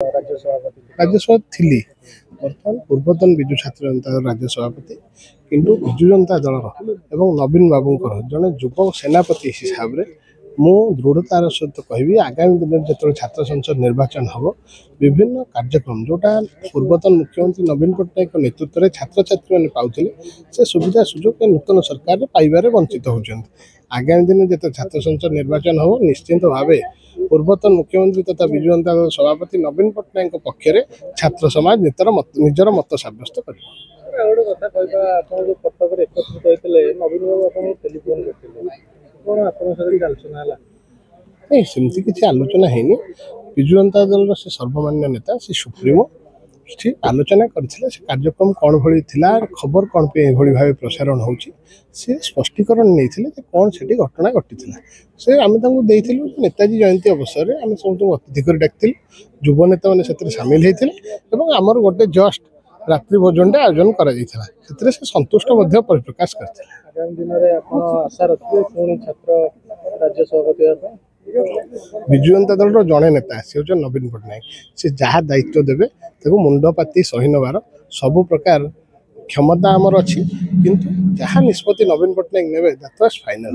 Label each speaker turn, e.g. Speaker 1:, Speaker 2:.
Speaker 1: राज्यसभा थी बर्तमान पूर्वतन विजु छात्र जनता दल राज्य सभापति किंतु विजु जनता दल एवं नवीन बाबूंकर जड़े युव सेनापति हिसाब से मु दृढ़तार सहित कहि आगामी दिन में जो छात्र संसद निर्वाचन हम विभिन्न कार्यक्रम जोटा पूर्वतन मुख्यमंत्री नवीन पट्टनायक नेतृत्व में छात्र छात्री मैंने पाते से सुविधा सुजोग नूतन सरकार पाइबार वंचित होती आगामी दिन में जो छात्र संसद निर्वाचन हम निश्चिंत भाव पूर्वतन मुख्यमंत्री तथा विजु जनता दल सभापति नवीन पट्टनायक पक्षरे छात्र समाज निजर मत सब्यस्त कर सेमती किसी आलोचना है विजु जनता दल से सर्वमान्य नेता से सुप्रीमो ठीक आलोचना करथिले से कार्यक्रम कौन भली थिला खबर कौन पे भली भाव प्रसारण होची से स्पष्टीकरण नहीं कौन से घटना घटी से आम देथिलु नेताजी जयंती अवसर में आम सब अतिथि कर डाकिलु युव नेता मैंने सामिल होते आमर गोटे जस्ट रात्रि भोजन आयोजन कर संतुष्ट परिप्रकाश करते विजु जनता दल जड़े नेता सी हूँ नवीन पट्टनायक से जहाँ दायित्व देवे मुंडपाती सही नबार सबु प्रकार क्षमता आमर अच्छी किंतु जहाँ निष्पत्ति नवीन पट्टनायक ने दैट वाज फाइनल।